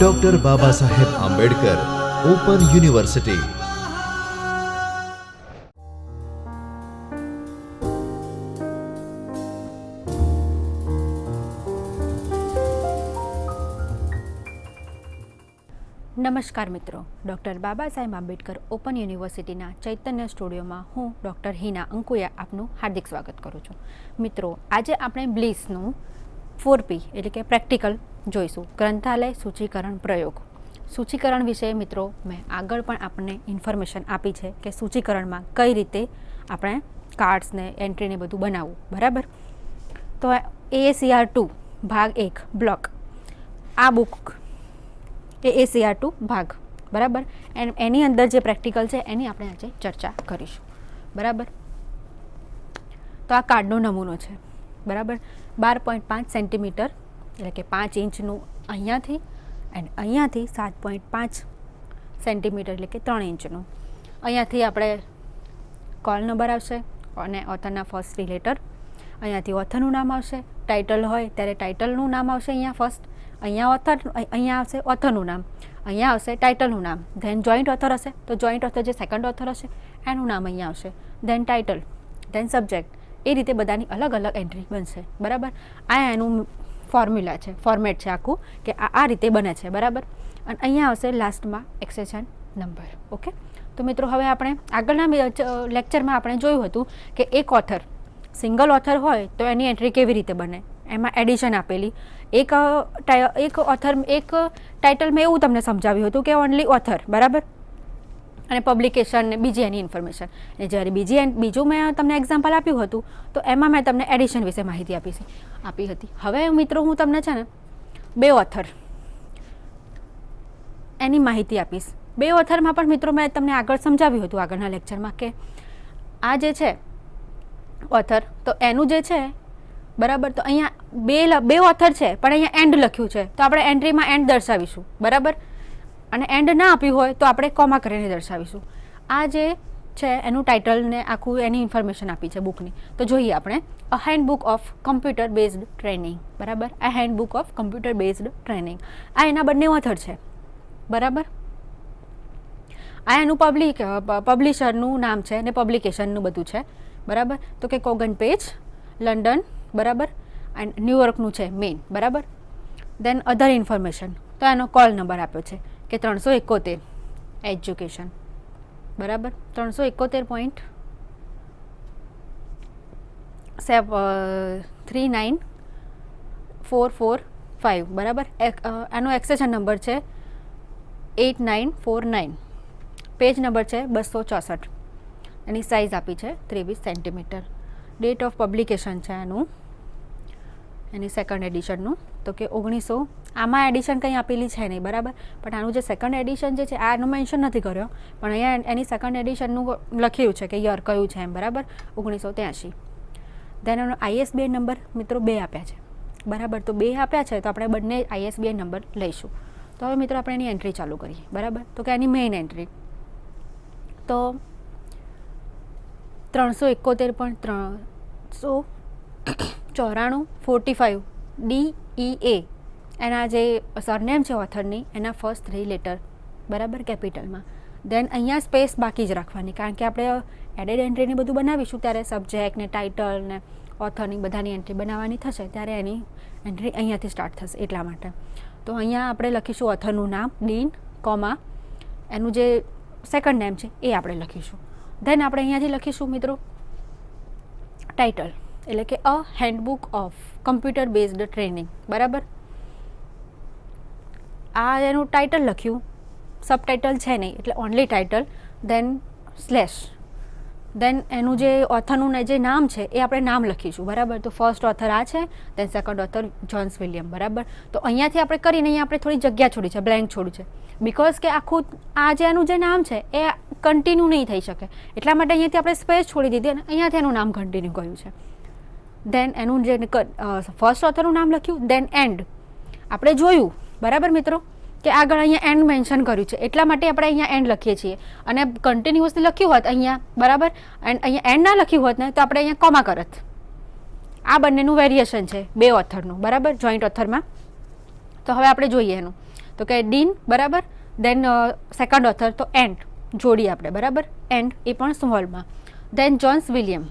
Doctor Baba Saheb Ambedkar open university. નમસ્કાર મિત્રો, doctor Baba Saheb Ambedkar open યુનિવર્સિટીના ચૈતન્ય સ્ટુડિયોમાં હું ડૉક્ટર હિના અંકુયા આપનું હાર્દિક સ્વાગત કરું છું. મિત્રો, આજે આપણે બ્લીસનું 4P એટલે કે પ્રેક્ટિકલ જોઈશું. ગ્રંથાલય સૂચિકરણ પ્રયોગ. સૂચિકરણ વિશે મિત્રો મેં આગળ પણ આપણને ઇન્ફોર્મેશન આપી છે કે સૂચિકરણમાં કઈ રીતે આપણે કાર્ડ્સને એન્ટ્રીને બધું બનાવવું, બરાબર. તો AACR 2 ભાગ 1 બ્લોક, આ બુક AACR 2 ભાગ, બરાબર. એની અંદર જે પ્રેક્ટિકલ છે એની આપણે આજે ચર્ચા કરીશું, બરાબર. તો આ કાર્ડનો નમૂનો છે, બરાબર. 12.5 સેન્ટીમીટર એટલે કે 5 ઇંચનું અહીંયાથી એન્ડ અહીંયાથી 7.5 સેન્ટીમીટર એટલે કે 3 ઇંચનું. અહીંયાથી આપણે કોલ નંબર આવશે અને ઓથરના ફર્સ્ટ 3 લેટર. અહીંયાથી ઓથરનું નામ આવશે. ટાઇટલ હોય ત્યારે ટાઇટલનું નામ આવશે અહીંયા ફર્સ્ટ. અહીંયા આવશે ઓથરનું નામ, અહીંયા આવશે ટાઇટલનું નામ. ધેન જોઈન્ટ ઓથર હશે તો જોઈન્ટ ઓથર જે સેકન્ડ ઓથર હશે એનું નામ અહીંયા આવશે. Then title, then subject. એ રીતે બધાની અલગ અલગ એન્ટ્રી બનશે, બરાબર. આ એનું ફોર્મ્યુલા છે, ફોર્મેટ છે આખું કે આ રીતે બને છે, બરાબર. અને અહીંયા આવશે લાસ્ટમાં એક્સેશન નંબર. ઓકે, તો મિત્રો હવે આપણે આગળના લેક્ચરમાં આપણે જોયું હતું કે એક ઓથર, સિંગલ ઓથર હોય તો એની એન્ટ્રી કેવી રીતે બને, એમાં એડિશન આપેલી. એક ઓથર એક ટાઇટલમાં એવું તમને સમજાવ્યું હતું કે ઓનલી ઓથર, બરાબર, અને પબ્લિકેશન ને બીજી એની ઇન્ફોર્મેશન. અને જ્યારે બીજું મેં તમને એક્ઝામ્પલ આપ્યું હતું તો એમાં મેં તમને એડિશન વિશે માહિતી આપી હતી. હવે મિત્રો હું તમને છે ને 2 ઓથર એની માહિતી આપીશ. 2 ઓથરમાં પણ મિત્રો મેં તમને આગળ સમજાવ્યું હતું આગળના લેક્ચરમાં કે આ જે છે ઓથર, તો એનું જે છે, બરાબર, તો અહીંયા બે ઓથર છે પણ અહીંયા એન્ડ લખ્યું છે તો આપણે એન્ટ્રીમાં એન્ડ દર્શાવીશું, બરાબર. અને એન્ડ ના આપ્યું હોય તો આપણે કોમા કરીને દર્શાવીશું. આ જે છે એનું ટાઇટલ ને આખું એની ઇન્ફોર્મેશન આપી છે બુકની. તો જોઈએ આપણે a handbook of computer based training, બરાબર. આ handbook of computer based training, આ એના બંને ઓથર છે, બરાબર. આ એનું પબ્લિશરનું નામ છે ને પબ્લિકેશનનું બધું છે, બરાબર. તો કે કોગન પેજ, લંડન, બરાબર, એન્ડ ન્યુયોર્કનું છે મેઇન, બરાબર. દેન અધર ઇન્ફોર્મેશન, તો એનો કોલ નંબર આપ્યો છે કે 371 એજ્યુકેશન, બરાબર. 371.39445, બરાબર. આનો એક્સેશન નંબર છે 8949. પેજ નંબર છે 264. એની સાઇઝ આપી છે 23 સેન્ટીમીટર. ડેટ ઓફ પબ્લિકેશન છે એની સેકન્ડ એડિશનનું તો કે 1900. આમાં એડિશન કંઈ આપેલી છે નહીં, બરાબર. પણ આનું જે સેકન્ડ એડિશન જે છે આનું મેન્શન નથી કર્યો, પણ અહીંયા એની સેકન્ડ એડિશનનું લખ્યું છે કે યર કયું છે એમ, બરાબર, 1983. દેન એનો ISBN નંબર મિત્રો 2 આપ્યા છે, બરાબર. તો 2 આપ્યા છે તો આપણે બંને ISBN નંબર લઈશું. તો હવે મિત્રો આપણે એની એન્ટ્રી ચાલુ કરીએ, બરાબર. તો કે એની મેઇન એન્ટ્રી તો 371.394 DEA એના જે સરનેમ છે ઓથરની એના ફર્સ્ટ 3 લેટર, બરાબર, કેપિટલમાં. દેન અહીંયા સ્પેસ બાકી જ રાખવાની કારણ કે આપણે એડેડ એન્ટ્રીને બધું બનાવીશું ત્યારે સબ્જેક્ટ ને ટાઇટલ ને ઓથરની બધાની એન્ટ્રી બનાવવાની થશે ત્યારે એની એન્ટ્રી અહીંયાથી સ્ટાર્ટ થશે, એટલા માટે. તો અહીંયા આપણે લખીશું ઓથરનું નામ, ડીન, કોમા, એનું જે સેકન્ડ નેમ છે એ આપણે લખીશું. દેન આપણે અહીંયાથી લખીશું મિત્રો ટાઇટલ એટલે કે a handbook of computer based training, બરાબર. આ એનું ટાઇટલ લખ્યું, સબટાઇટલ છે નહીં એટલે only title. Then slash, then એનું જે ઓથરનું જે નામ છે એ આપણે નામ લખીશું, બરાબર. તો ફર્સ્ટ ઓથર આ છે, દેન સેકન્ડ ઓથર જોન્સ વિલિયમ, બરાબર. તો અહીંયાથી આપણે કરીને અહીંયા આપણે થોડી જગ્યા છોડી છે, બ્લેન્ક છોડ્યું છે, બિકોઝ કે આખું આ જે એનું જે નામ છે એ કન્ટિન્યુ નહીં થઈ શકે એટલા માટે અહીંયાથી આપણે સ્પેસ છોડી દીધી અને અહીંયાથી એનું નામ કન્ટિન્યુ કર્યું છે. દેન એનું જે ફર્સ્ટ ઓથરનું નામ લખ્યું. દેન એન્ડ આપણે જોયું, બરાબર મિત્રો, કે આગળ અહીંયા એન્ડ મેન્શન કર્યું છે એટલા માટે આપણે અહીંયા એન્ડ લખીએ છીએ. અને કન્ટિન્યુઅસલી લખ્યું હોત અહીંયા, બરાબર, એન્ડ અહીંયા એન્ડ ના લખ્યું હોત ને તો આપણે અહીંયા કોમા કરત. આ બંનેનું વેરિએશન છે 2 ઓથરનું, બરાબર, જોઈન્ટ ઓથરમાં તો હવે આપણે જોઈએ એનું. તો કે ડીન, બરાબર. દેન સેકન્ડ ઓથર તો એન્ડ જોડી આપણે, બરાબર. એન્ડ એ પણ સ્મોલમાં. દેન જોન્સ વિલિયમ,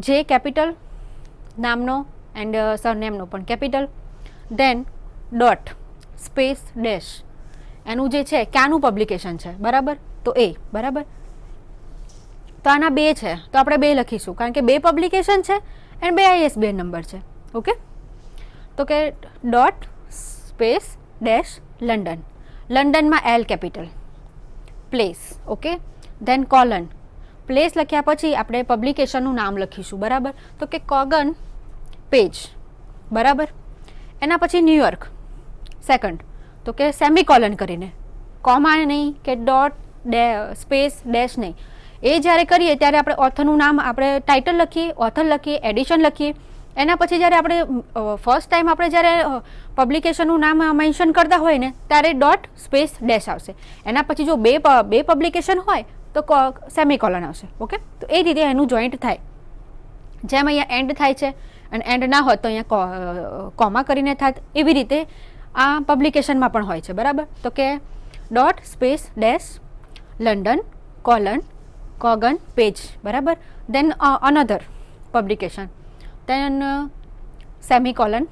જે કેપિટલ નામનો એન્ડ સરનેમનો પણ કેપિટલ. દેન ડોટ સ્પેસ ડેશ, એનું જે છે ક્યાંનું પબ્લિકેશન છે, બરાબર. તો એ, બરાબર. તો આના બે છે તો આપણે બે લખીશું કારણ કે બે પબ્લિકેશન છે એન્ડ બે ISBN નંબર છે. ઓકે, તો કે ડોટ સ્પેસ ડેશ લંડન, લંડનમાં L capital. Place, okay. Then colon, place લખ્યા પછી આપણે પબ્લિકેશનનું નામ લખીશું, બરાબર. તો કે કોગન પેજ, બરાબર. એના પછી ન્યુયોર્ક સેકન્ડ, તો કે સેમિકોલન કરીને, કોમા નહીં કે ડોટ સ્પેસ ડેશ નહીં. એ જ્યારે કરીએ ત્યારે આપણે ઓથરનું નામ, આપણે ટાઇટલ લખીએ, ઓથર લખીએ, એડિશન લખીએ. એના પછી જ્યારે આપણે ફર્સ્ટ ટાઈમ આપણે જ્યારે પબ્લિકેશનનું નામ મેન્શન કરતા હોય ને ત્યારે ડોટ સ્પેસ ડેશ આવશે. એના પછી જો બે પબ્લિકેશન હોય તો સેમિકોલન આવશે. ઓકે, તો એ રીતે એનું જોઈન્ટ થાય. જેમ અહીંયા એન્ડ થાય છે અને એન્ડ ના હોત તો અહીંયા કોમા કરીને થાત, એવી રીતે આ પબ્લિકેશનમાં પણ હોય છે, બરાબર. તો કે dot space dash London colon Kogan Page, બરાબર. Then another publication, then semicolon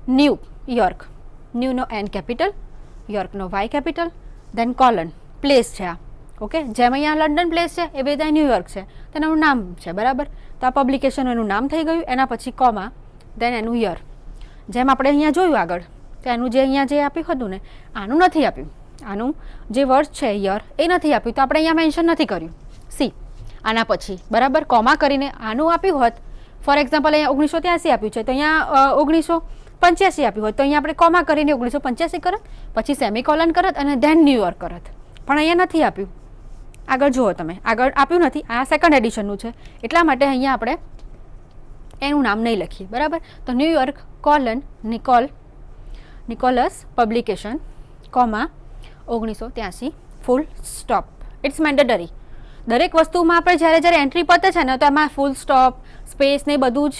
New York, ન્યૂનો N કેપિટલ, યોર્કનો Y capital. Then colon place છે આ, ઓકે. જેમ અહીંયા લંડન પ્લેસ છે એવી રીતે ન્યુયોર્ક છે તેનું નામ છે, બરાબર. તો આ પબ્લિકેશનનું એનું નામ થઈ ગયું. એના પછી કોમા, દેન એનું યર. જેમ આપણે અહીંયા જોયું આગળ તો એનું જે અહીંયા જે આપ્યું હતું ને આનું નથી આપ્યું, આનું જે વર્ષ છે યર એ નથી આપ્યું, તો આપણે અહીંયા મેન્શન નથી કર્યું. સી આના પછી, બરાબર. કોમા કરીને આનું આપ્યું હોત, ફોર એક્ઝામ્પલ અહીંયા 1983 આપ્યું છે તો અહીંયા 1985 આપ્યું હોત તો અહીંયા આપણે કોમા કરીને 1985 કરત, પછી સેમિકોલન કરત અને ધેન ન્યુયોર્ક કરત. પણ અહીંયા નથી આપ્યું. આગળ જુઓ તમે, આગળ આપ્યું નથી. આ સેકન્ડ એડિશનનું છે એટલા માટે અહીંયા આપણે એનું નામ નહીં લખીએ, બરાબર. તો New York colon Nicholas publication comma 1983 full stop. It's mandatory. દરેક વસ્તુમાં આપણે જ્યારે જ્યારે એન્ટ્રી પતે છે ને તો એમાં ફૂલ સ્ટોપ સ્પેસ ને બધું જ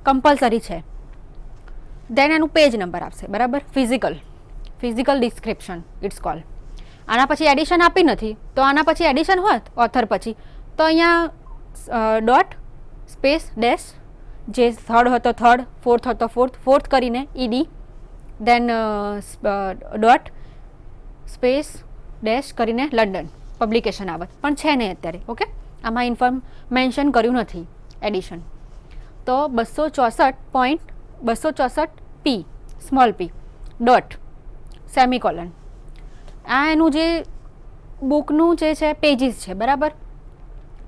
કમ્પલસરી છે. દેન એનું પેજ નંબર આપશે, બરાબર. Physical description it's call. આના પછી એડિશન આપી નથી તો આના પછી એડિશન હોત ઓથર પછી તો અહીંયા ડોટ સ્પેસ ડેશ, જે થર્ડ હોય તો થર્ડ, ફોર્થ હોય તો ફોર્થ કરીને ED, દેન ડોટ સ્પેસ ડેશ કરીને લંડન પબ્લિકેશન આવત, પણ છે નહીં અત્યારે. ઓકે, આમાં ઇન્ફોર્મ મેન્શન કર્યું નથી એડિશન. તો 264.264 P small p dot semicolon. આ એનું જે બુકનું જે છે પેજીસ છે, બરાબર.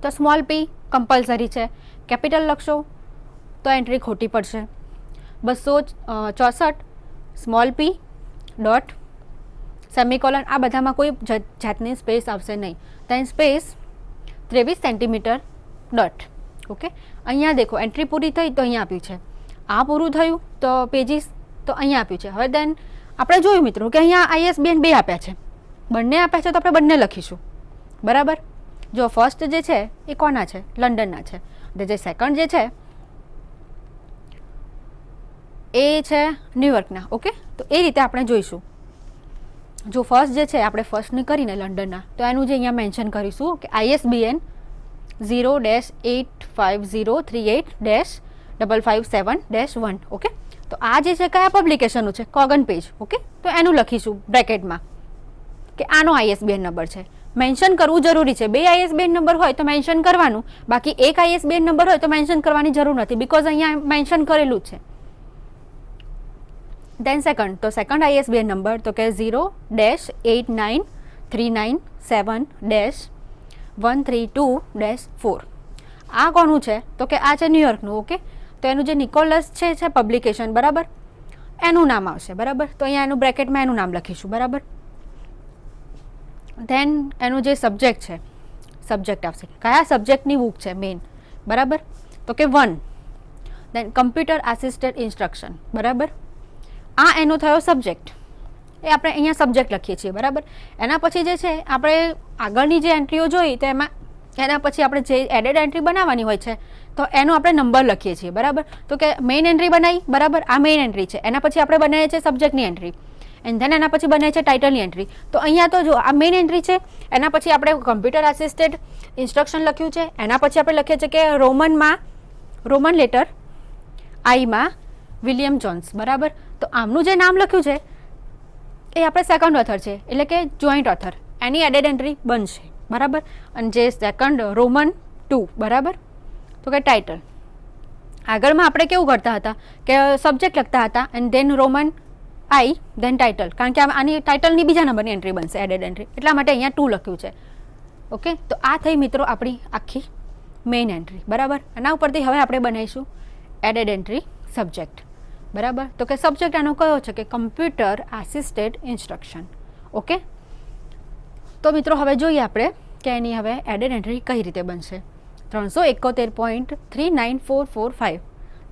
તો સ્મોલ p કમ્પલસરી છે, કેપિટલ લખશો તો એન્ટ્રી ખોટી પડશે. 264 સ્મોલ p ડોટ સેમિકોલન. આ બધામાં કોઈ જાતની સ્પેસ આવશે નહીં. તેન સ્પેસ 23 સેન્ટીમીટર ડોટ. ઓકે, અહીંયા દેખો એન્ટ્રી પૂરી થઈ તો અહીંયા આપ્યું છે, આ પૂરું થયું તો પેજીસ તો અહીંયા આપ્યું છે. હવે દેન આપણે જોયું મિત્રો કે અહીંયા ISBN બે આપ્યા છે, બંને આપ્યા છે તો આપણે બંને લખીશું, બરાબર. જો ફર્સ્ટ જે છે એ કોના છે? લંડનના છે. જે સેકન્ડ જે છે એ છે ન્યુયોર્કના. ઓકે, તો એ રીતે આપણે જોઈશું. જો ફર્સ્ટ જે છે આપણે ફર્સ્ટની કરીને લંડનના તો એનું જે અહીંયા મેન્શન કરીશું કે ISBN 0-85038-557-1. ઓકે, તો આ જે છે કયા પબ્લિકેશનનું છે? કોગન પેજ. ઓકે, તો એનું લખીશું બ્રેકેટમાં કે આનો ISBN નંબર છે. મેન્શન કરવું જરૂરી છે. બે ISBN નંબર હોય તો મેન્શન કરવાનું, બાકી એક ISBN નંબર હોય તો મેન્શન કરવાની જરૂર નથી, બિકોઝ અહીંયા મેન્શન કરેલું જ છે. દેન સેકન્ડ, તો સેકન્ડ ISBN નંબર તો કે 0-8939-7-132-4. આ કોનું છે? તો કે આ છે ન્યુયોર્કનું. ઓકે, તો એનું જે નિકોલસ છે પબ્લિકેશન, બરાબર, એનું નામ આવશે, બરાબર. તો અહીંયા એનું બ્રેકેટમાં એનું નામ લખીશું, બરાબર. ધેન એનું જે સબ્જેક્ટ છે, સબ્જેક્ટ આવશે, કયા સબ્જેક્ટની બુક છે મેઇન, બરાબર. તો કે 1. દેન કમ્પ્યુટર આસિસ્ટેડ ઇન્સ્ટ્રક્શન, બરાબર. આ એનો થયો સબ્જેક્ટ, એ આપણે અહીંયા સબ્જેક્ટ લખીએ છીએ, બરાબર. એના પછી જે છે આપણે આગળની જે એન્ટ્રીઓ જોઈ તો એમાં એના પછી આપણે જે એડેડ એન્ટ્રી બનાવવાની હોય છે તો એનો આપણે નંબર લખીએ છીએ, બરાબર. તો કે મેઇન એન્ટ્રી બનાવી, બરાબર, આ મેઇન એન્ટ્રી છે. એના પછી આપણે બનાવીએ છીએ સબ્જેક્ટની એન્ટ્રી, એન્ડ ધેન એના પછી બનાવીએ છીએ ટાઇટલની એન્ટ્રી. તો અહીંયા તો જો આ મેઇન એન્ટ્રી છે, એના પછી આપણે કમ્પ્યુટર આસિસ્ટેડ ઇન્સ્ટ્રક્શન લખ્યું છે. એના પછી આપણે લખીએ છીએ કે રોમન લેટર આઈમાં વિલિયમ જોન્સ, બરાબર. તો આમનું જે નામ લખ્યું છે એ આપણે સેકન્ડ ઓથર છે, એટલે કે જોઈન્ટ ઓથર, એની એડેડ એન્ટ્રી બનશે, બરાબર. અને જે સેકન્ડ રોમન 2, બરાબર, તો કે ટાઇટલ. આગળમાં આપણે કેવું કરતા હતા કે સબ્જેક્ટ લખતા હતા and then Roman I then title, કારણ કે આની ટાઇટલની બીજા નંબરની એન્ટ્રી બનશે, એડેડ એન્ટ્રી, એટલા માટે અહીંયા 2 લખ્યું છે. ઓકે, તો આ થઈ મિત્રો આપણી આખી મેઇન એન્ટ્રી, બરાબર. એના ઉપરથી હવે આપણે બનાવીશું એડેડ એન્ટ્રી સબ્જેક્ટ, બરાબર. તો કે સબ્જેક્ટ આનો કયો છે કે કમ્પ્યુટર આસિસ્ટેડ ઇન્સ્ટ્રક્શન. ઓકે, તો મિત્રો હવે જોઈએ આપણે કે એની હવે એડેડ એન્ટ્રી કઈ રીતે બનશે. 371.39445,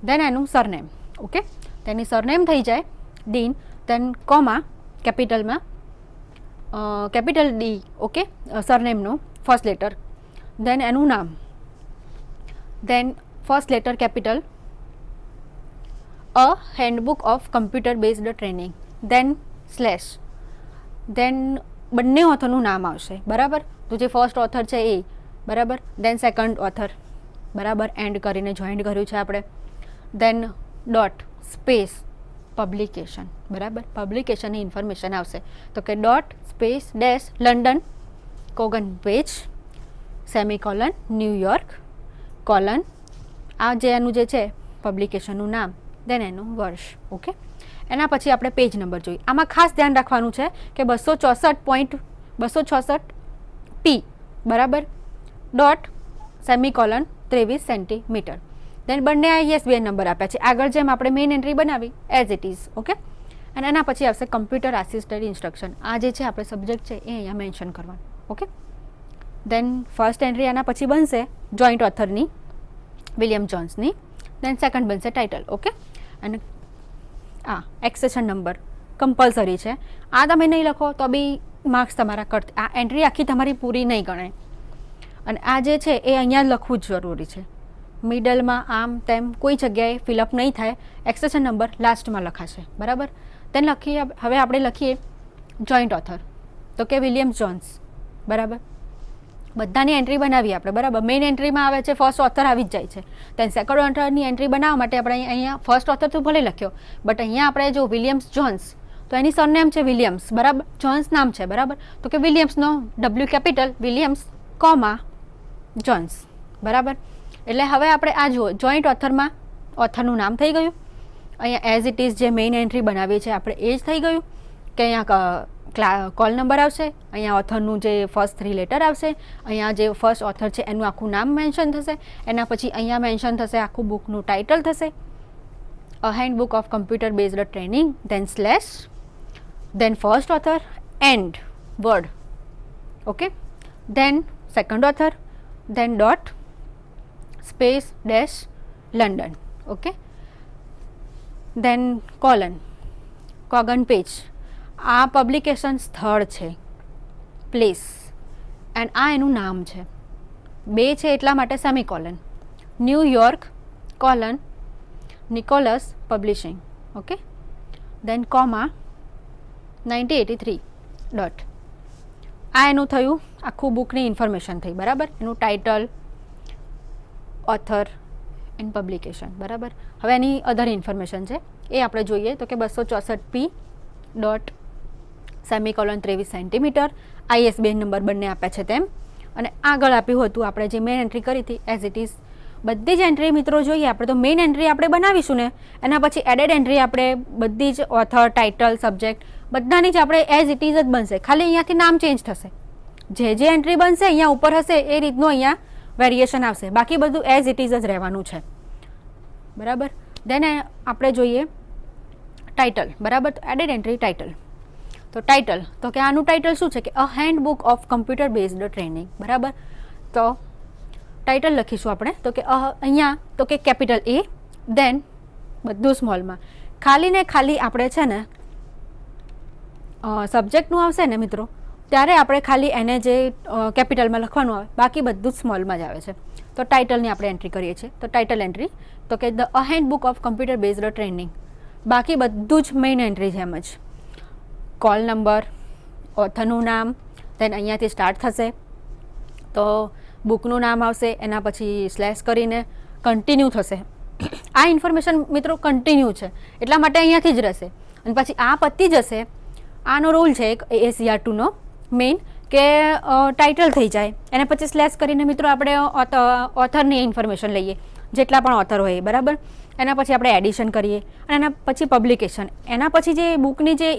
દેન એનું સરનેમ. ઓકે, તેની સરનેમ થઈ જાય ડીન, દેન કોમા કેપિટલમાં કેપિટલ ડી, ઓકે, સરનેમનો ફર્સ્ટ લેટર, દેન એનું નામ, then first letter capital, a handbook of computer based training, then slash, then બંને ઓથરનું નામ આવશે, બરાબર. તો જે ફર્સ્ટ ઓથર છે એ, બરાબર, દેન સેકન્ડ ઓથર, બરાબર, એન્ડ કરીને જોઈન્ટ કર્યું છે આપણે, દેન ડોટ સ્પેસ પબ્લિકેશન, બરાબર, પબ્લિકેશનની ઇન્ફોર્મેશન આવશે. તો કે dot space dash London Kogan Page semicolon New York colon, આ જે એનું જે છે પબ્લિકેશનનું નામ, દેન એનું વર્ષ. ઓકે, એના પછી આપણે પેજ નંબર જોઈએ. આમાં ખાસ ધ્યાન રાખવાનું છે કે 264 P, બરાબર, ડોટ સેમિકોલન 23 સેન્ટીમીટર. દેન બંને ISBN નંબર આપ્યા છે, આગળ જેમ આપણે મેઇન એન્ટ્રી બનાવી એઝ ઇટ ઇઝ. ઓકે, અને એના પછી આવશે કમ્પ્યુટર આસિસ્ટેડ ઇન્સ્ટ્રક્શન. આ જે છે આપણે સબ્જેક્ટ છે એ અહીંયા મેન્શન કરવાનું. ઓકે, દેન ફર્સ્ટ એન્ટ્રી આના પછી બનશે જોઈન્ટ ઓથરની વિલિયમ જોન્સની, દેન સેકન્ડ બનશે ટાઇટલ. ઓકે, અને આ એક્સેશન નંબર કમ્પલસરી છે, આ તમે નહીં લખો તો બી માર્ક્સ તમારા કટ, આ એન્ટ્રી આખી તમારી પૂરી નહીં ગણાય. અને આ જે છે એ અહીંયા લખવું જ જરૂરી છે, મિડલમાં આમ તેમ કોઈ જગ્યાએ ફિલઅપ નહીં થાય. એક્સેશન નંબર લાસ્ટમાં લખાશે, બરાબર. દેન હવે આપણે લખીએ જોઈન્ટ ઓથર, તો કે વિલિયમ જોન્સ, બરાબર. બધાની એન્ટ્રી બનાવીએ આપણે, બરાબર. મેઇન એન્ટ્રીમાં આવે છે ફર્સ્ટ ઓથર આવી જ જાય છે. દેન સેકન્ડ ઓથરની એન્ટ્રી બનાવવા માટે આપણે અહીંયા ફર્સ્ટ ઓથર તો ભલે લખ્યો, બટ અહીંયા આપણે જો વિલિયમ્સ જોન્સ, તો એની સરનેમ છે વિલિયમ્સ, બરાબર, જોન્સ નામ છે, બરાબર. તો કે વિલિયમ્સનો W capital Williams comma Jones, બરાબર. એટલે હવે આપણે આ જુઓ જોઈન્ટ ઓથરમાં ઓથરનું નામ થઈ ગયું, અહીંયા એઝ ઇટ ઇઝ જે મેઇન એન્ટ્રી બનાવીએ છીએ આપણે એ જ થઈ ગયું કે અહીંયા કોલ નંબર આવશે, અહીંયા ઓથરનું જે ફર્સ્ટ 3 લેટર આવશે, અહીંયા જે ફર્સ્ટ ઓથર છે એનું આખું નામ મેન્શન થશે, એના પછી અહીંયા મેન્શન થશે આખું બુકનું ટાઇટલ થશે, a handbook of computer based training, then slash, then first author and word. Okay, then second author, then dot space dash London. Okay, then Kogan Page, આ પબ્લિકેશન સ્થળ છે, પ્લેસ, એન્ડ આ એનું નામ છે, 2 છે એટલા માટે semicolon, New York colon Nicholas publishing. Okay, then comma 1983 dot, આ એનું થયું આખું બુકની ઇન્ફોર્મેશન થઈ, બરાબર. એનું ટાઇટલ, ઓથર એન્ડ પબ્લિકેશન, બરાબર. હવે એની અધર ઇન્ફોર્મેશન છે એ આપણે જોઈએ. તો કે 264 P dot semicolon 23 centimetre, ISBN number બંને આપ્યા છે તેમ, અને આગળ આપ્યું હતું આપણે જે મેઇન એન્ટ્રી કરી હતી એઝ ઇટ ઇઝ. બધી જ એન્ટ્રી મિત્રો જોઈએ આપણે તો મેઇન એન્ટ્રી આપણે બનાવીશું ને, એના પછી એડેડ એન્ટ્રી આપણે બધી જ ઓથર, ટાઇટલ, સબ્જેક્ટ બધાની જ આપણે એઝ ઇટ ઇઝ જ બનશે, ખાલી અહીંયાથી નામ ચેન્જ થશે. જે એન્ટ્રી બનશે અહીંયા ઉપર હશે એ રીતનું અહીંયા વેરિએશન આવશે, બાકી બધું એઝ ઇટ ઇઝ જ રહેવાનું છે, બરાબર. દેન આપણે જોઈએ ટાઇટલ, બરાબર. તો એડેડ એન્ટ્રી ટાઇટલ, તો ટાઇટલ તો કે આનું ટાઇટલ શું છે કે a handbook of computer based training, બરાબર. તો ટાઇટલ લખીશું આપણે, તો કે અહીંયા તો કે કેપિટલ A, દેન બધું સ્મોલમાં, ખાલી ને ખાલી આપણે છે ને સબ્જેક્ટનું આવશે ને મિત્રો ત્યારે આપણે ખાલી એને જે કેપિટલમાં લખવાનું આવે, બાકી બધું જ સ્મોલમાં જ આવે છે. તો ટાઇટલની આપણે એન્ટ્રી કરીએ છીએ. તો ટાઇટલ એન્ટ્રી તો કે the a handbook of computer based training. બાકી બધું જ મેઇન એન્ટ્રી જેમ જ. કોલ નંબર, ઓથરનું નામ, દેન અહીંયાથી સ્ટાર્ટ થશે તો બુકનું નામ આવશે, એના પછી સ્લેશ કરીને કન્ટિન્યુ થશે. આ ઇન્ફોર્મેશન મિત્રો કન્ટિન્યુ છે એટલા માટે અહીંયાથી જ રહેશે. અને પછી આ પતી જશે. આનો રૂલ છે એક ASCR2 નો મેઇન કે ટાઇટલ થઈ જાય એને પછી સ્લેશ કરીને મિત્રો આપણે ઓથરની ઇન્ફોર્મેશન લઈએ, જેટલા પણ ઓથર હોય બરાબર. એના પછી આપણે એડિશન કરીએ અને એના પછી પબ્લિકેશન, એના પછી જે બુકની જે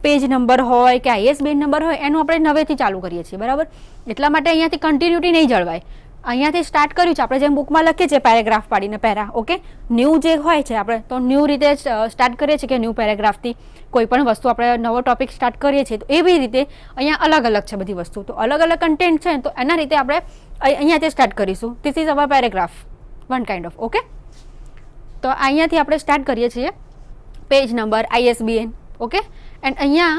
પેજ નંબર હોય કે ISBN નંબર હોય એનું આપણે નવેથી ચાલુ કરીએ છીએ બરાબર. એટલા માટે અહીંયાથી કન્ટિન્યુટી નહીં જળવાય. અહીંયાથી સ્ટાર્ટ કર્યું છે આપણે જેમ બુકમાં લખીએ છીએ પેરેગ્રાફ પાડીને પેરા, ઓકે. ન્યૂ જે હોય છે આપણે તો ન્યૂ રીતે સ્ટાર્ટ કરીએ છીએ કે ન્યૂ પેરેગ્રાફથી કોઈ પણ વસ્તુ આપણે નવો ટોપિક સ્ટાર્ટ કરીએ છીએ. તો એવી રીતે અહીંયા અલગ અલગ છે બધી વસ્તુ. તો અલગ અલગ કન્ટેન્ટ છે તો એના રીતે આપણે અહીંયાથી સ્ટાર્ટ કરીશું. This is our paragraph one kind of, okay. તો અહીંયાથી આપણે સ્ટાર્ટ કરીએ છીએ page number, ISBN, okay. And અહીંયા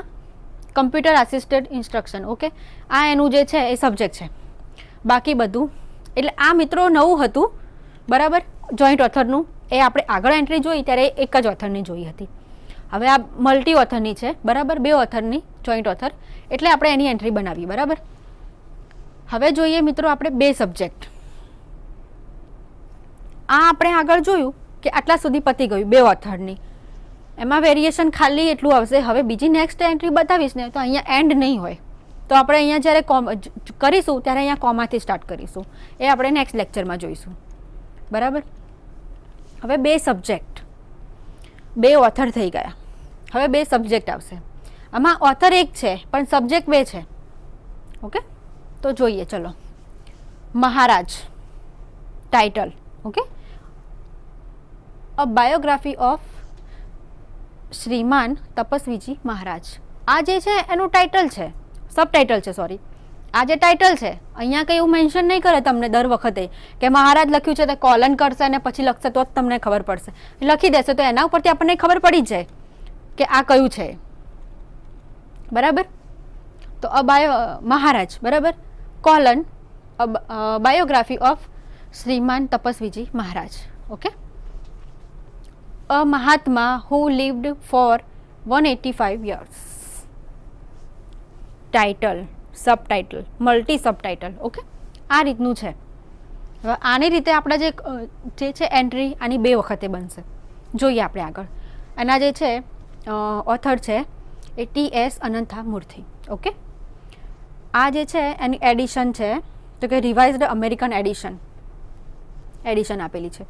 કમ્પ્યુટર આસિસ્ટેડ ઇન્સ્ટ્રક્શન, ઓકે. આ એનું જે છે એ સબ્જેક્ટ છે. બાકી બધું એટલે આ મિત્રો નવું હતું બરાબર. જોઈન્ટ ઓથરનું એ આપણે આગળ એન્ટ્રી જોઈ ત્યારે એક જ ઓથરની જોઈ હતી. હવે આ મલ્ટી ઓથરની છે બરાબર, 2 ઓથરની જોઈન્ટ ઓથર, એટલે આપણે એની એન્ટ્રી બનાવી બરાબર. હવે જોઈએ મિત્રો આપણે 2 સબ્જેક્ટ. આ આપણે આગળ જોયું કે આટલા સુધી પતી ગયું 2 ઓથરની. એમાં વેરિએશન ખાલી એટલું આવશે. હવે બીજી નેક્સ્ટ એન્ટ્રી બતાવીશ ને તો અહીંયા એન્ડ નહીં હોય. તો આપણે અહીંયા જ્યારે કરીશું ત્યારે અહીંયા કોમાથી સ્ટાર્ટ કરીશું. એ આપણે નેક્સ્ટ લેક્ચરમાં જોઈશું બરાબર. હવે 2 સબ્જેક્ટ, 2 ઓથર થઈ ગયા. હવે 2 સબ્જેક્ટ આવશે. આમાં ઓથર એક છે પણ સબ્જેક્ટ 2 છે, ઓકે. તો જોઈએ ચલો. Maharaj title, okay. A biography of Shriman Tapasviji Maharaj. આ જે છે એનું ટાઇટલ છે, સબ ટાઇટલ છે, સોરી. આ જે ટાઇટલ છે અહીંયા કંઈ એવું મેન્શન નહીં કરે તમને દર વખતે કે મહારાજ લખ્યું છે તો કોલન કરશે અને પછી લખશે તો જ તમને ખબર પડશે. લખી દેશે તો એના ઉપરથી આપણને ખબર પડી જ જાય કે આ કયું છે બરાબર. તો મહારાજ બરાબર, colon biography of Shriman Tapasviji Maharaj, okay. A Mahatma who lived for 185 years. Title, subtitle, multi subtitle, okay. આ રીતનું છે. હવે આની રીતે આપણા જે છે એન્ટ્રી આની 2 વખતે બનશે. જોઈએ આપણે આગળ. આના જે છે ઓથર છે એ TS અનંથામૂર્તિ, ઓકે. આ જે છે એની એડિશન છે તો કે રિવાઇઝડ અમેરિકન એડિશન આપેલી છે.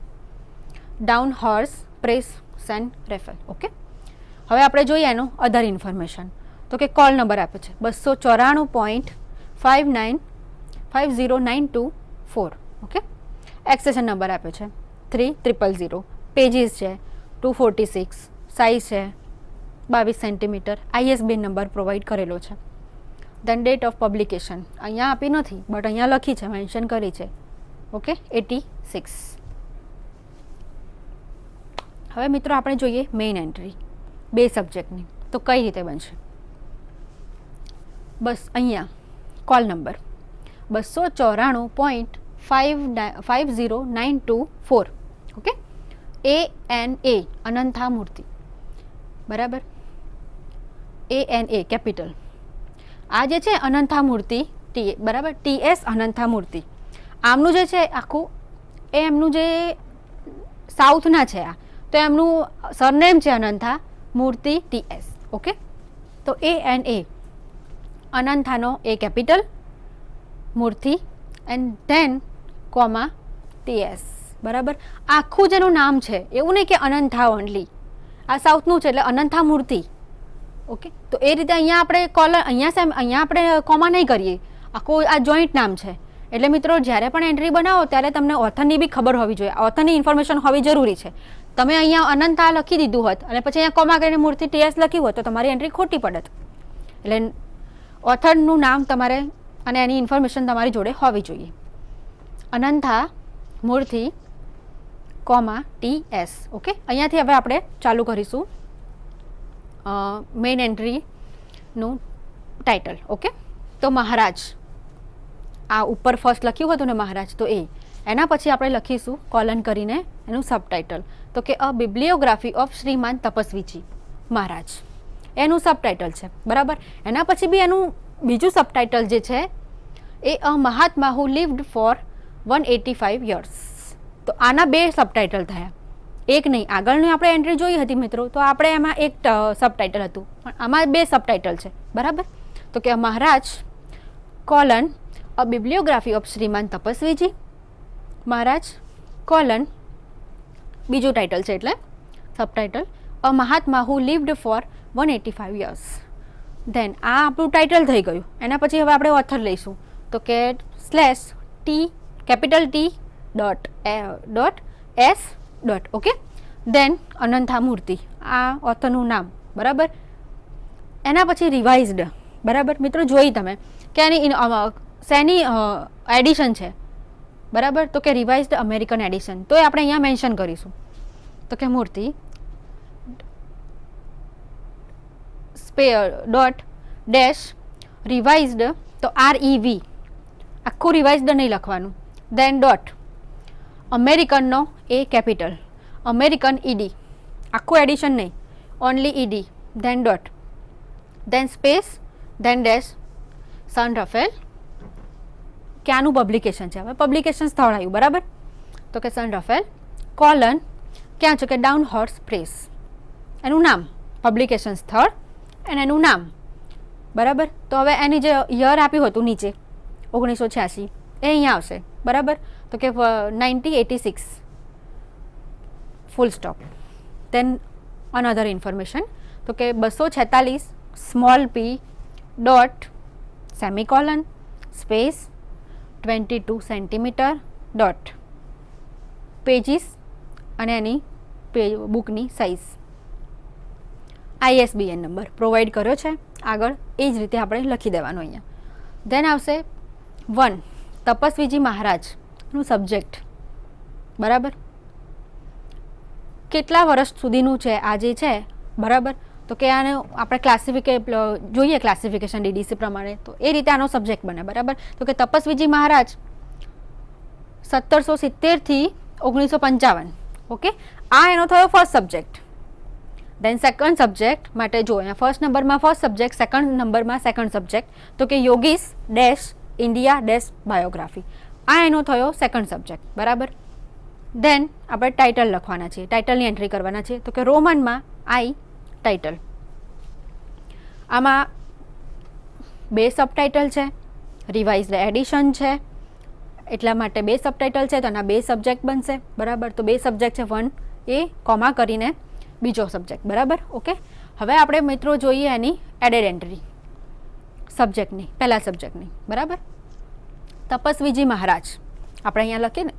Dawn Horse Press San Rafael, okay. હવે આપણે જોઈએ એનું અધર ઇન્ફોર્મેશન. તો કે કોલ નંબર આપે છે 294.595092 ઓકે. એક્સેશન નંબર આપે છે 3000. પેજીસ છે 246. સાઇઝ છે 22 સેન્ટીમીટર. ISBN નંબર પ્રોવાઈડ કરેલો છે. દેન ડેટ ઓફ પબ્લિકેશન અહીંયા આપી નથી બટ અહીંયા લખી છે, મેન્શન કરી છે, ઓકે. 86. હવે મિત્રો આપણે જોઈએ મેઇન એન્ટ્રી 2 સબ્જેક્ટની. તો કઈ રીતે બનશે? બસ અહીંયા કોલ નંબર 294.50924, ઓકે. ANA અનંથામૂર્તિ બરાબર. ANA capital. આ જે છે અનંથામૂર્તિ બરાબર, TS અનંથામૂર્તિ. આમનું જે છે આખું એ એમનું જે સાઉથના છે આ, તો એમનું સરનેમ છે અનંથામૂર્તિ TS, ઓકે. તો ANA અનંથાનો એ કેપિટલ, મૂર્તિ એન્ડ ધેન કોમા TS બરાબર. આખું જેનું નામ છે એવું નહીં કે અનંથા ઓનલી, આ સાઉથનું છે એટલે અનંથામૂર્તિ, ઓકે. તો એ રીતે અહીંયા આપણે અહીંયા આપણે કોમા નહીં કરીએ, આખું આ જોઈન્ટ નામ છે. એટલે મિત્રો જ્યારે પણ એન્ટ્રી બનાવો ત્યારે તમને ઓથરની બી ખબર હોવી જોઈએ, ઓથરની ઇન્ફોર્મેશન હોવી જરૂરી છે. તમે અહીંયા અનંતા લખી દીધું હોત અને પછી અહીંયા કોમા કરીને મૂર્તિ TS લખ્યું હોત તો તમારી એન્ટ્રી ખોટી પડત. એટલે ઓથરનું નામ તમારે અને એની ઇન્ફોર્મેશન તમારી જોડે હોવી જોઈએ. અનંથા મૂર્તિ કોમા TS, ઓકે. અહીંયાથી હવે આપણે ચાલુ કરીશું મેઇન એન્ટ્રીનું ટાઇટલ. ઓકે, તો મહારાજ, આ ઉપર ફર્સ્ટ લખ્યું હતું ને મહારાજ, તો એના પછી આપણે લખીશું કોલન કરીને એનું સબટાઇટલ, તો કે અ બિબ્લિયોગ્રાફી ઓફ શ્રીમાન તપસ્વીજી મહારાજ, એનું સબટાઇટલ છે. બરાબર. એના પછી બી એનું બીજું સબટાઇટલ જે છે એ અ Mahatma who lived for 185 years. તો આના બે સબટાઇટલ થયા, એક નહીં. આગળની આપણે એન્ટ્રી જોઈ હતી મિત્રો, તો આપણે એમાં એક સબટાઇટલ હતું, પણ આમાં બે સબટાઇટલ છે. બરાબર. તો કે Maharaj colon a bibliography of Shriman Tapasviji Maharaj colon બીજું ટાઇટલ છે એટલે subtitle a Mahatma who lived for 185 years. Then આ આપણું ટાઇટલ થઈ ગયું. એના પછી હવે આપણે ઓથર લઈશું, તો કે /T capital T dot S dot. Okay. Then Anantha Murthy, આ ઓથરનું નામ. બરાબર. એના પછી રિવાઇઝડ. બરાબર મિત્રો, જોઈ તમે કે એની શેની એડિશન છે. બરાબર. તો કે રિવાઇઝડ અમેરિકન એડિશન, તો એ આપણે અહીંયા મેન્શન કરીશું. તો કે મૂર્તિ ડોટ ડેશ રિવાઇઝડ, તો REV, આખું રિવાઇઝડ નહીં લખવાનું. ધેન ડોટ અમેરિકનનો એ કેપિટલ, અમેરિકન ED, આખું એડિશન નહીં, only ED. Then dot, then space, then dash San Rafael, ક્યાંનું પબ્લિકેશન છે, હવે પબ્લિકેશન સ્થળ આવ્યું. બરાબર. તો કે સન રફેલ કોલન ક્યાં છે કે ડાઉન હોર્સ પ્રેસ, એનું નામ, પબ્લિકેશન સ્થળ અને એનું નામ. બરાબર. તો હવે એની જે યર આપ્યું હતું નીચે 1986, એ અહીંયા આવશે. બરાબર. તો કે 1986 full stop. Then another information, તો કે 246 small p dot semicolon space 22 centimetre dot pages અને એની બુકની સાઇઝ, ISBN નંબર પ્રોવાઈડ કર્યો છે આગળ, એ જ રીતે આપણે લખી દેવાનું અહીંયા. ધેન આવશે 1 તપસ્વીજી મહારાજનું સબ્જેક્ટ. બરાબર. કેટલા વર્ષ સુધીનું છે આ જે છે. બરાબર. તો કે આને આપણે જોઈએ ક્લાસિફિકેશન DDC પ્રમાણે, તો એ રીતે આનો સબ્જેક્ટ બને. બરાબર. તો કે તપસ્વીજી મહારાજ 1770 થી 1955. ઓકે. આ એનો થયો first subject. Than second subject માટે જો અહીંયા ફર્સ્ટ નંબરમાં ફર્સ્ટ સબ્જેક્ટ, સેકન્ડ નંબરમાં સેકન્ડ સબ્જેક્ટ, તો કે યોગીસ ડેશ ઇન્ડિયા ડેશ બાયોગ્રાફી, આ એનો થયો સેકન્ડ સબ્જેક્ટ. બરાબર. ધેન આપણે ટાઇટલ લખવાના છે, ટાઇટલની એન્ટ્રી કરવાના છે. તો કે રોમનમાં I ટાઇટલ. આમાં બે સબટાઇટલ છે, રિવાઇઝડ એડિશન છે, એટલા માટે બે સબટાઇટલ છે, તો આના બે સબ્જેક્ટ બનશે. બરાબર. તો બે સબ્જેક્ટ છે, 1A કોમા કરીને બીજો સબ્જેક્ટ. બરાબર. ઓકે. હવે આપણે મિત્રો જોઈએ એની એડેડ એન્ટ્રી સબ્જેક્ટની, પહેલા સબ્જેક્ટની. બરાબર. તપસ્વીજી મહારાજ આપણે અહીંયા લખીએ ને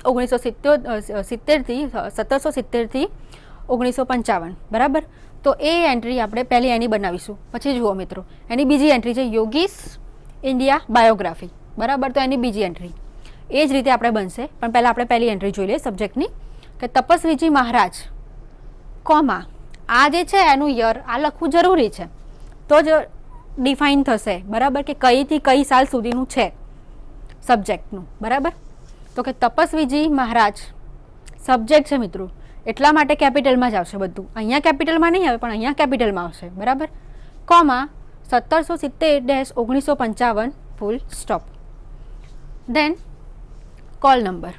1770 થી 1955. બરાબર. તો એ એન્ટ્રી આપણે પહેલી એની બનાવીશું. પછી જુઓ મિત્રો, એની બીજી એન્ટ્રી છે યોગીસ ઇન્ડિયા બાયોગ્રાફી. બરાબર. તો એની બીજી એન્ટ્રી એ જ રીતે આપણે બનશે, પણ પહેલાં આપણે પહેલી એન્ટ્રી જોઈ લઈએ સબ્જેક્ટની, કે તપસ્વીજી મહારાજ કોમા આ જે છે એનું યર આ લખવું જરૂરી છે, તો જ ડિફાઇન થશે. બરાબર. કે કઈથી કઈ સાલ સુધીનું છે સબ્જેક્ટનું. બરાબર. તો કે તપસ્વીજી મહારાજ સબ્જેક્ટ છે મિત્રો, એટલા માટે કેપિટલમાં જ આવશે બધું. અહીંયા કેપિટલમાં નહીં આવે, પણ અહીંયા કેપિટલમાં આવશે. બરાબર. Comma 1770-1955 full stop. Then call number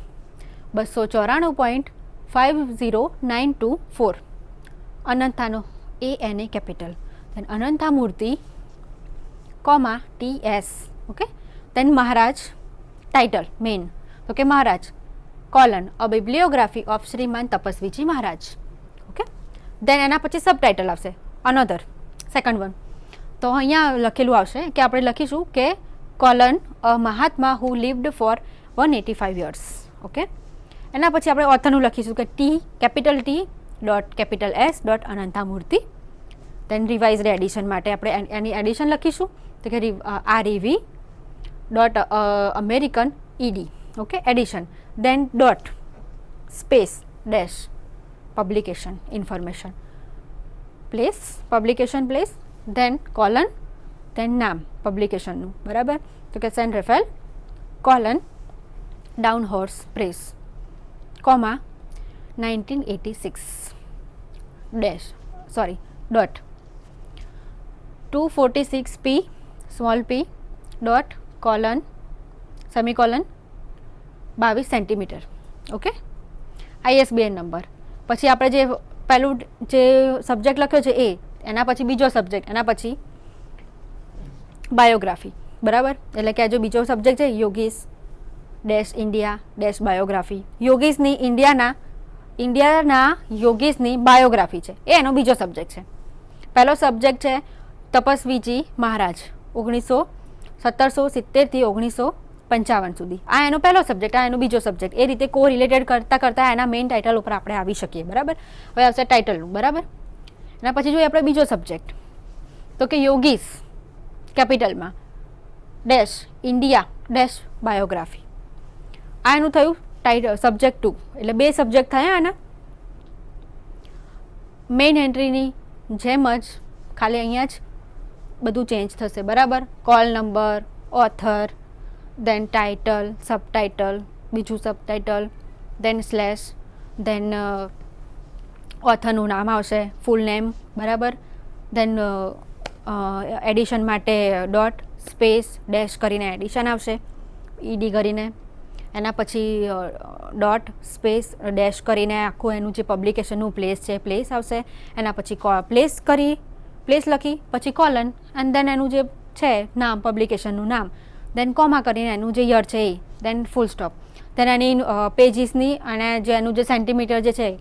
294.50924, અનંતાનો ANA capital. Then Anantha Murthy comma TS. Okay. Then Maharaj title main, તો કે Maharaj colon a bibliography of Shriman Tapasviji Maharaj. Okay. Then એના પછી સબટાઇટલ આવશે અનધર સેકન્ડ વન. તો અહીંયા લખેલું આવશે કે આપણે લખીશું કે colon a Mahatma who lived for 185 years. Okay. એના પછી આપણે ઓથરનું લખીશું કે capital T dot capital S dot Anantha Murthy. Then revised addition માટે આપણે એની એડિશન લખીશું, તો કે REV dot American ED. Okay. Edition. Then dot space dash publication information place, publication place. Then colon then નામ પબ્લિકેશનનું, બરાબર. તો કે Saint Rafael colon Dawn Horse Press comma 1986 dash dot 246p small p dot colon semicolon 22 centimetre. Okay. ISBN number. પછી આપણે જે પહેલું જે સબ્જેક્ટ લખ્યો છે એના પછી બીજો સબ્જેક્ટ, એના પછી બાયોગ્રાફી, બરાબર. એટલે કે આ જો બીજો સબ્જેક્ટ છે yogis dash India dash biography, યોગીસની ઇન્ડિયાના યોગીસની બાયોગ્રાફી છે, એ એનો બીજો સબ્જેક્ટ છે. પહેલો સબ્જેક્ટ છે તપસ્વીજી મહારાજ 1770થી 1955 સુધી, આ એનો પહેલો સબ્જેક્ટ, આ એનો બીજો સબ્જેક્ટ. એ રીતે કો રિલેટેડ કરતાં એના મેઇન ટાઇટલ ઉપર આપણે આવી શકીએ, બરાબર. હવે આવશે ટાઇટલનું, બરાબર. એના પછી જોઈએ આપણે બીજો સબ્જેક્ટ, તો કે યોગીસ કેપિટલમાં ડેશ ઇન્ડિયા ડેશ બાયોગ્રાફી. આ એનું થયું સબ્જેક્ટ 2. એટલે 2 સબ્જેક્ટ થયા આના. મેઇન એન્ટ્રીની જેમ જ ખાલી અહીંયા જ બધું ચેન્જ થશે, બરાબર. કોલ નંબર, ઓથર, દેન ટાઇટલ, સબટાઇટલ, બીજું સબટાઇટલ, દેન સ્લેશ, દેન ઓથરનું નામ આવશે, ફૂલ નેમ, બરાબર. દેન એડિશન માટે ડોટ સ્પેસ ડેશ કરીને એડિશન આવશે, ઈડી કરીને. એના પછી ડોટ સ્પેસ ડેશ કરીને આખું એનું જે પબ્લિકેશનનું પ્લેસ છે પ્લેસ આવશે. એના પછી પ્લેસ લખી પછી કોલન એન્ડ દેન એનું જે છે નામ પબ્લિકેશનનું નામ, દેન કોમા કરીને એનું જે યર છે એ, દેન ફૂલ સ્ટોપ, દેન એની પેજીસની અને જે એનું જે સેન્ટીમીટર જે છે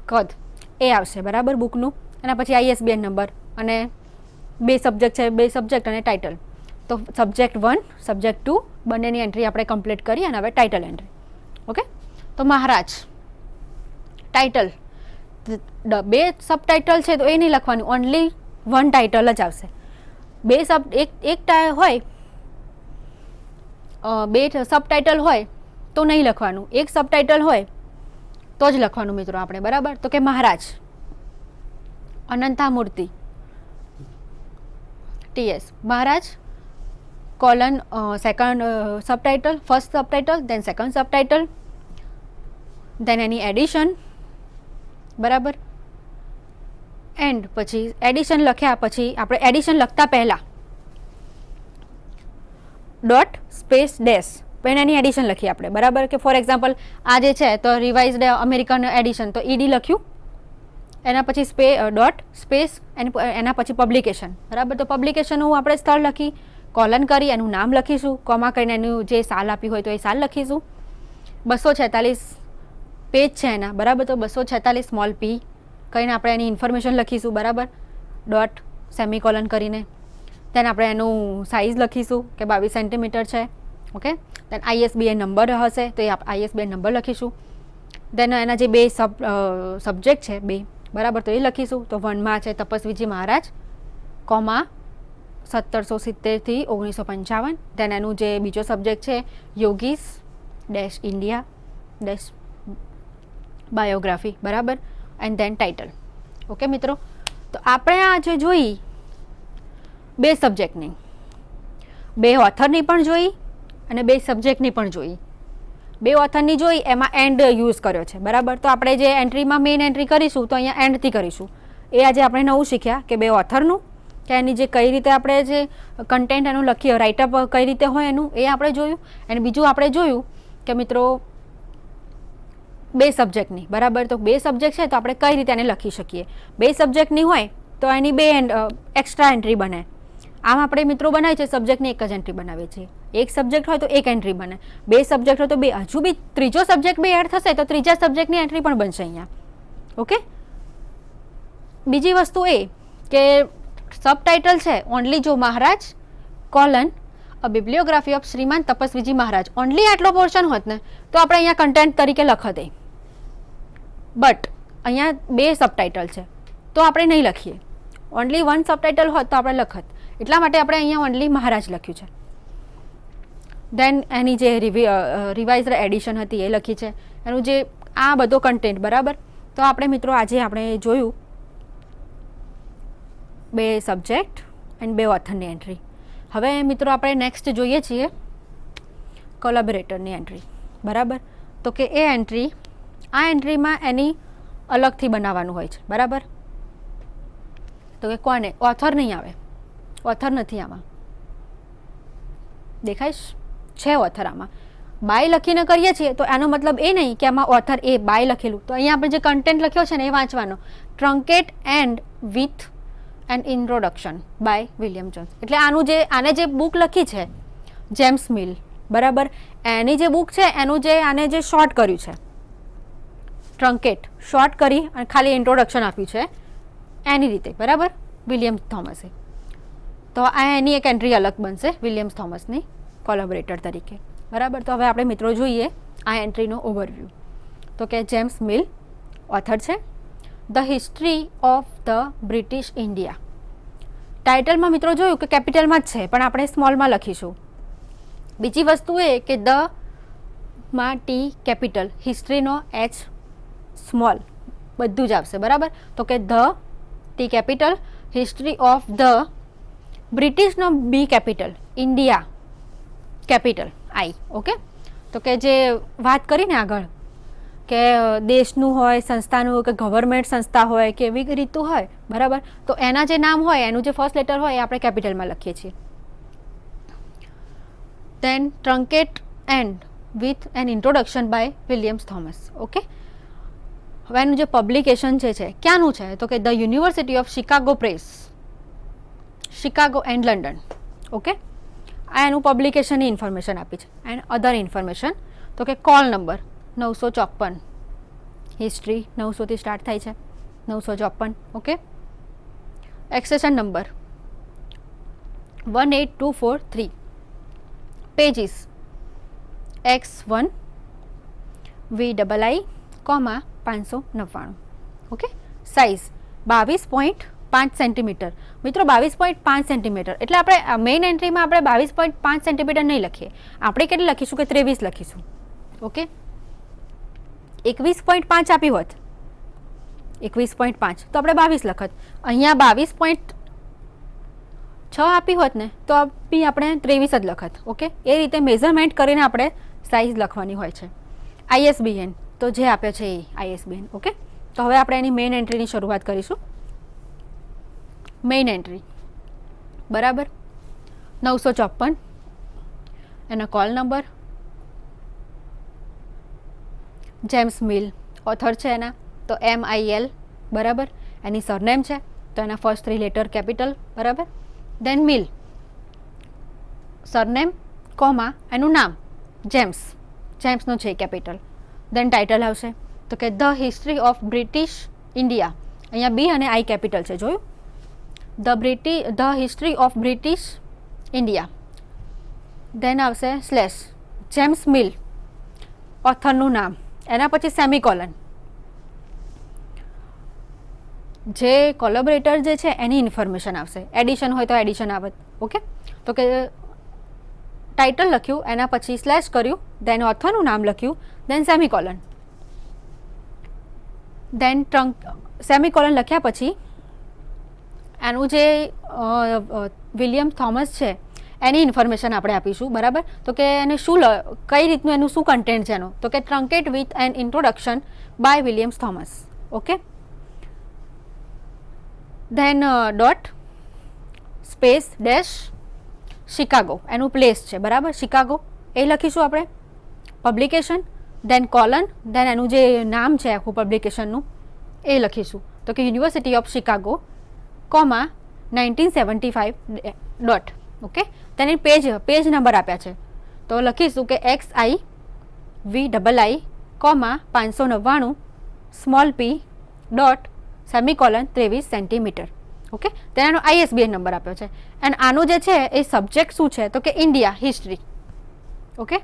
કદ એ આવશે, બરાબર, બુકનું. એના પછી ISBN નંબર અને 2 સબ્જેક્ટ છે, 2 સબ્જેક્ટ અને ટાઇટલ. તો સબ્જેક્ટ 1 સબ્જેક્ટ 2 બંનેની એન્ટ્રી આપણે કમ્પ્લીટ કરી અને હવે ટાઇટલ એન્ટ્રી. ઓકે. તો મહારાજ ટાઇટલ, 2 સબટાઇટલ છે તો એ નહીં લખવાનું, ઓનલી 1 ટાઇટલ જ આવશે. 2 સબટાઇટલ હોય તો નહીં લખવાનું, 1 સબટાઇટલ હોય તો જ લખવાનું મિત્રો આપણે, બરાબર. તો કે Maharaj Ananthamurthy TS Maharaj colon second subtitle, first subtitle, then second subtitle, then એની એડિશન, બરાબર. એન્ડ પછી એડિશન લખ્યા પછી આપણે એડિશન લખતા પહેલાં ડોટ સ્પેસ ડેશ પણ એની એડિશન લખીએ આપણે, બરાબર. કે ફોર એક્ઝામ્પલ આ જે છે તો રિવાઇઝડ અમેરિકન એડિશન, તો ED લખ્યું. એના પછી ડોટ સ્પેસ એના પછી પબ્લિકેશન, બરાબર. તો પબ્લિકેશનનું આપણે સ્થળ લખી, કોલન કરી એનું નામ લખીશું, કોમા કરીને એનું જે સાલ આપી હોય તો એ સાલ લખીશું. 246 પેજ છે એના, બરાબર. તો 246 સ્મોલ p કહીને આપણે એની ઇન્ફોર્મેશન લખીશું, બરાબર. ડોટ સેમિકોલન કરીને દેન આપણે એનું સાઇઝ લખીશું કે 22 સેન્ટીમીટર છે. ઓકે. દેન ISBN નંબર હશે તો એ ISBN નંબર લખીશું. દેન એના જે 2 સબ્જેક્ટ છે 2, બરાબર, તો એ લખીશું. તો 1માં છે તપસ્વીજી મહારાજ કોમા 1770થી 1955. દેન એનું જે બીજો સબ્જેક્ટ છે yogis dash India dash biography, બરાબર. And then title. ઓકે મિત્રો. તો આપણે આ જે જોઈ 2 સબ્જેક્ટની, 2 ઓથરની પણ જોઈ અને 2 સબ્જેક્ટની પણ જોઈ. 2 ઓથરની જોઈ એમાં એન્ડ યુઝ કર્યો છે, બરાબર. તો આપણે જે એન્ટ્રીમાં મેઇન એન્ટ્રી કરીશું તો અહીંયા એન્ડથી કરીશું. એ આજે આપણે નવું શીખ્યા કે 2 ઓથરનું કે એની જે કઈ રીતે આપણે જે કન્ટેન્ટ એનું લખીએ, રાઇટઅપ કઈ રીતે હોય એનું એ આપણે જોયું. અને બીજું આપણે જોયું કે મિત્રો 2 સબ્જેક્ટની, બરાબર. તો 2 સબ્જેક્ટ છે તો આપણે કઈ રીતે એને લખી શકીએ. 2 સબ્જેક્ટની હોય તો એની 2 એક્સ્ટ્રા એન્ટ્રી બને. આમ આપણે મિત્રો બનાવીએ છીએ સબ્જેક્ટની એક જ એન્ટ્રી બનાવીએ છીએ. 1 સબ્જેક્ટ હોય તો 1 એન્ટ્રી બને, 2 સબ્જેક્ટ હોય તો 2, હજુ બી ત્રીજો સબ્જેક્ટ 2 એડ થશે તો ત્રીજા સબ્જેક્ટની એન્ટ્રી પણ બનશે અહીંયા. ઓકે. બીજી વસ્તુ એ કે સબટાઇટલ છે ઓનલી જો Maharaj colon a bibliography of Shriman Tapasviji Maharaj, only આટલો પોર્શન હોત ને તો આપણે અહીંયા કન્ટેન્ટ તરીકે લખત. બટ અહીંયા 2 સબટાઇટલ છે તો આપણે નહીં લખીએ. ઓનલી 1 સબટાઇટલ હોત તો આપણે લખત. એટલા માટે આપણે અહીંયા ઓનલી મહારાજ લખ્યું છે. દેન એની જે રિવાઇઝડ એડિશન હતી એ લખી છે, એનું જે આ બધો કન્ટેન્ટ, બરાબર. તો આપણે મિત્રો આજે આપણે જોયું 2 સબ્જેક્ટ એન્ડ 2 ઓથરની એન્ટ્રી. હવે મિત્રો આપણે નેક્સ્ટ જોઈએ છીએ કોલેબોરેટરની એન્ટ્રી. બરાબર, તો કે એ એન્ટ્રી, આ એન્ટ્રીમાં એની અલગથી બનાવવાનું હોય છે. બરાબર, તો કે કોને, ઓથર નહીં આવે, ઓથર નથી આમાં, દેખાઈશ છે ઓથર આમાં. બાય લખીને કરીએ છીએ તો એનો મતલબ એ નહીં કે આમાં ઓથર એ બાય લખેલું, તો અહીંયા આપણે જે કન્ટેન્ટ લખ્યો છે ને એ વાંચવાનો. Truncate and with an introduction by William Jones. એટલે આને જે બુક લખી છે જેમ્સ મિલ, બરાબર, એની જે બુક છે એનું જે આને જે શોર્ટ કર્યું છે, ટ્રંકેટ શોર્ટ કરી અને ખાલી ઇન્ટ્રોડક્શન આપ્યું છે એની રીતે. બરાબર, વિલિયમ થોમસે. તો આ એની એક એન્ટ્રી અલગ બનશે વિલિયમ થોમસની કોલેબોરેટર તરીકે. બરાબર, તો હવે આપણે મિત્રો જોઈએ આ એન્ટ્રીનો ઓવરવ્યૂ. તો કે જેમ્સ મિલ ઓથર છે. The history of the British India. ટાઇટલમાં મિત્રો જોયું કે કેપિટલમાં જ છે, પણ આપણે સ્મોલમાં લખીશું. બીજી વસ્તુ એ કે ધ માં ટી કેપિટલ, હિસ્ટ્રીનો એચ સ્મોલ, બધું જ આવશે. બરાબર, તો કે the T capital, history of the બ્રિટિશનો B capital, India capital I. Okay, તો કે જે વાત કરીને આગળ કે દેશનું હોય, સંસ્થાનું હોય, કે ગવર્મેન્ટ સંસ્થા હોય, કે એવી રીતું હોય. બરાબર, તો એના જે નામ હોય, એનું જે ફર્સ્ટ લેટર હોય એ આપણે કેપિટલમાં લખીએ છીએ. Then truncate and with an introduction by William Thomas. Okay, હવે એનું જે પબ્લિકેશન છે ક્યાંનું છે, તો કે the university of Chicago press, Chicago and London. Okay, આ એનું પબ્લિકેશનની ઇન્ફોર્મેશન આપી છે. એન્ડ અધર ઇન્ફોર્મેશન, તો કે કોલ નંબર 954, હિસ્ટ્રી 900થી સ્ટાર્ટ થાય છે, 954. Okay, accession number 18243, pages X1 VII, 599. Okay, size 22.5 centimetre. મિત્રો 22.5 સેન્ટીમીટર એટલે આપણે મેઇન એન્ટ્રીમાં આપણે 22.5 સેન્ટીમીટર નહીં લખીએ, આપણે કેટલી લખીશું કે 23 લખીશું. ઓકે, 21.5 આપ્યું હોત, 21.5 તો આપણે 22 લખત. અહીંયા 22.6 આપી હોત ને તો બી આપણે 23 જ લખત. ઓકે, એ રીતે મેઝરમેન્ટ કરીને આપણે સાઇઝ લખવાની હોય છે. ISBN તો જે આપ્યો છે એ ISBN. ઓકે, તો હવે આપણે એની મેઇન એન્ટ્રીની શરૂઆત કરીશું. મેઇન એન્ટ્રી, બરાબર, 954, એનો call number, James Mill author છે એના, તો MIL. બરાબર, એની સરનેમ છે તો એના ફર્સ્ટ 3 લેટર કેપિટલ. બરાબર, દેન મિલ સરનેમ કોમા એનું નામ જેમ્સ, જેમ્સનું છે કેપિટલ. દેન ટાઇટલ આવશે તો કે the history of British India, અહીંયા બી અને આઈ કેપિટલ છે, જોયું, the history of British India. Then આવશે સ્લેશ જેમ્સ મિલ ઓથરનું નામ, એના પછી સેમિકોલન, જે કોલેબોરેટર જે છે એની ઇન્ફોર્મેશન આવશે. એડિશન હોય તો એડિશન આવત. ઓકે, તો કે ટાઇટલ લખ્યું, એના પછી સ્લેશ કર્યું, દેન ઓથરનું નામ લખ્યું, દેન સેમિકોલન. દેન સેમિકોલન લખ્યા પછી એનું જે વિલિયમ થોમસ છે એની ઇન્ફોર્મેશન આપણે આપીશું. બરાબર, તો કે એને કઈ રીતનું એનું શું કન્ટેન્ટ છે એનું, તો કે truncate with an introduction by William Thomas. Okay, then dot space dash Chicago, એનું પ્લેસ છે. બરાબર, શિકાગો એ લખીશું આપણે. પબ્લિકેશન, દેન કોલન, દેન એનું જે નામ છે આખું પબ્લિકેશનનું એ લખીશું, તો કે university of Chicago, 1975 dot. Okay, તેની પેજ નંબર આપ્યા છે તો લખીશું કે XIVII, 599 small p dot semicolon 23 centimetre. Okay, તેનો ISBN નંબર આપ્યો છે. એન્ડ આનું જે છે એ સબ્જેક્ટ શું છે, તો કે ઇન્ડિયા હિસ્ટ્રી. ઓકે,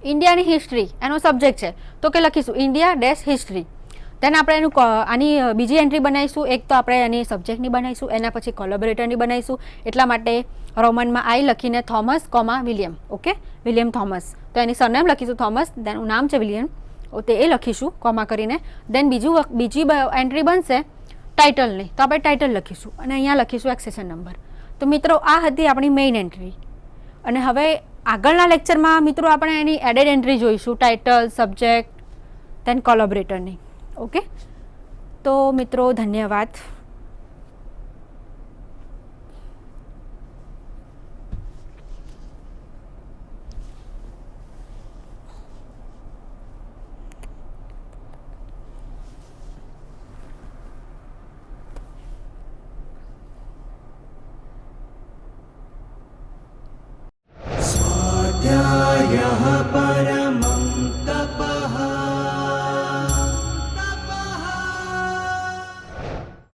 ઇન્ડિયાની હિસ્ટ્રી એનો સબ્જેક્ટ છે તો કે લખીશું ઇન્ડિયા ડેશ હિસ્ટ્રી. દેન આપણે એનું આની બીજી એન્ટ્રી બનાવીશું. એક તો આપણે એની સબ્જેક્ટની બનાવીશું, એના પછી કોલેબોરેટરની બનાવીશું. એટલા માટે રોમનમાં I લખીને Thomas William. Okay, William Thomas, તો એની સરનેમ લખીશું થોમસ, દેન એનું નામ છે વિલિયમ, તે એ લખીશું કોમા કરીને. દેન બીજી એન્ટ્રી બનશે ટાઇટલની, તો આપણે ટાઇટલ લખીશું અને અહીંયા લખીશું એક્સેશન નંબર. તો મિત્રો આ હતી આપણી મેઇન એન્ટ્રી, અને હવે આગળના લેક્ચરમાં મિત્રો આપણે એની એડેડ એન્ટ્રી જોઈશું, ટાઇટલ, સબ્જેક્ટ, દેન કોલેબોરેટરની. ઓકે, તો મિત્રો ધન્યવાદ. स्वाध्यायः परमं तप